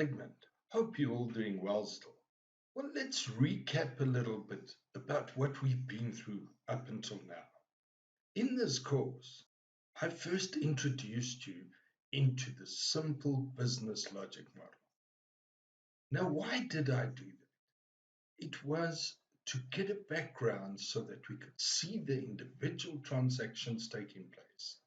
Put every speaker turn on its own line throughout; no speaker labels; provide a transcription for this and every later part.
segment. Hope you're all doing well still. Well, let's recap a little bit about what we've been through up until now. In this course, I first introduced you into the simple business logic model. Now, why did I do that? It was to get a background so that we could see the individual transactions taking place.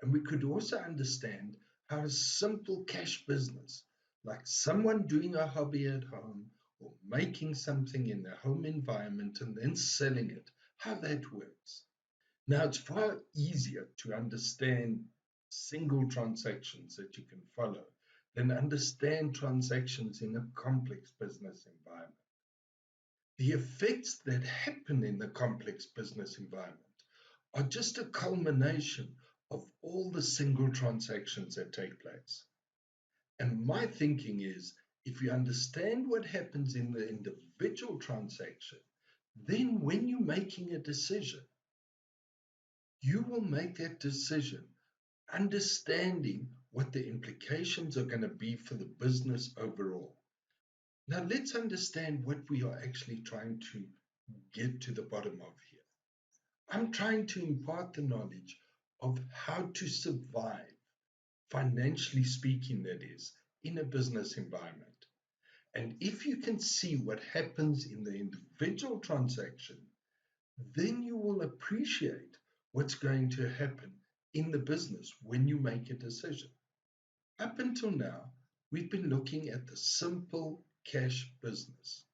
And we could also understand how a simple cash business, like someone doing a hobby at home or making something in their home environment and then selling it, how that works. Now, it's far easier to understand single transactions that you can follow than understand transactions in a complex business environment. The effects that happen in the complex business environment are just a culmination of all the single transactions that take place. And my thinking is if you understand what happens in the individual transaction, then when you're making a decision, you will make that decision understanding what the implications are going to be for the business overall. Now, let's understand what we are actually trying to get to the bottom of here. I'm trying to impart the knowledge of how to survive, financially speaking, that is, in a business environment. And if you can see what happens in the individual transaction, then you will appreciate what's going to happen in the business when you make a decision. Up until now, we've been looking at the simple cash business.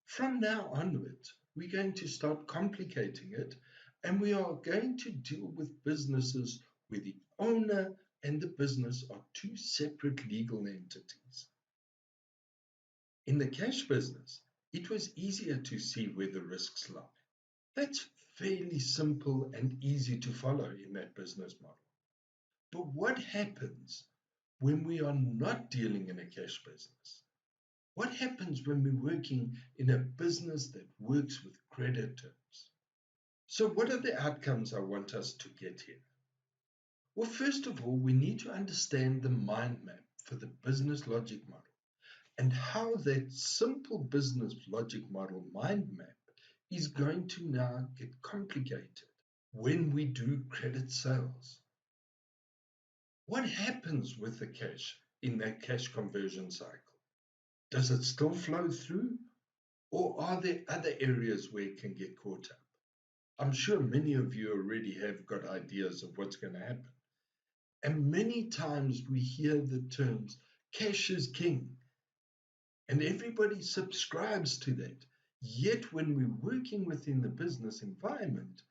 From now onwards, we're going to start complicating it, and we are going to deal with businesses where the owner and the business are two separate legal entities. In the cash business, it was easier to see where the risks lie. That's fairly simple and easy to follow in that business model. But what happens when we are not dealing in a cash business? What happens when we're working in a business that works with credit terms? So what are the outcomes I want us to get here? Well, first of all, we need to understand the mind map for the business logic model and how that simple business logic model mind map is going to now get complicated when we do credit sales. What happens with the cash in that cash conversion cycle? Does it still flow through, or are there other areas where it can get caught up? I'm sure many of you already have got ideas of what's going to happen. And many times we hear the terms, cash is king, and everybody subscribes to that. Yet when we're working within the business environment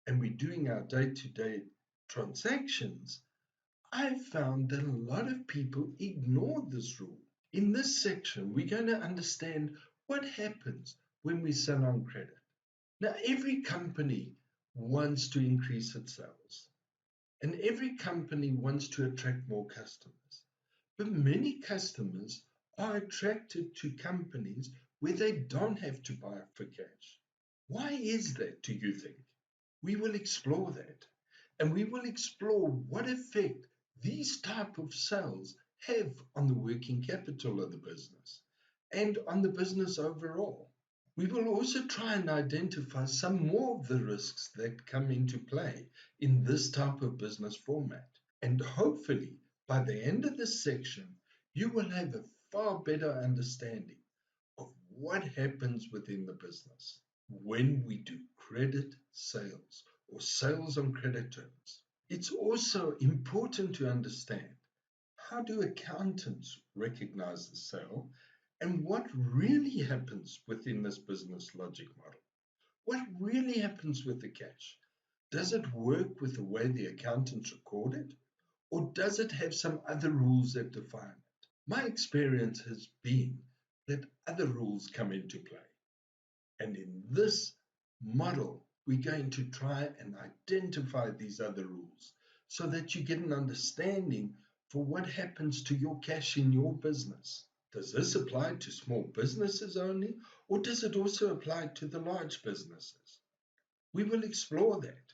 and we're doing our day-to-day transactions, I've found that a lot of people ignore this rule. In this section, we're going to understand what happens when we sell on credit. Now, every company wants to increase its sales, and every company wants to attract more customers. But many customers are attracted to companies where they don't have to buy for cash. Why is that, do you think? We will explore that, and we will explore what effect these type of sales have on the working capital of the business and on the business overall. We will also try and identify some more of the risks that come into play in this type of business format. And hopefully, by the end of this section, you will have a far better understanding of what happens within the business when we do credit sales or sales on credit terms. It's also important to understand how do accountants recognize the sale and what really happens within this business logic model. What really happens with the cash? Does it work with the way the accountants record it? Or does it have some other rules that define it? My experience has been that other rules come into play. And in this model, we're going to try and identify these other rules so that you get an understanding for what happens to your cash in your business. Does this apply to small businesses only, or does it also apply to the large businesses? We will explore that,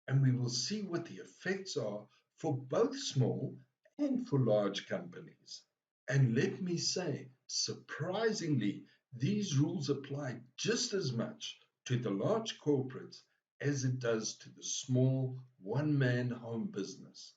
and we will see what the effects are for both small and for large companies. And let me say, surprisingly, these rules apply just as much to the large corporates as it does to the small one-man home business.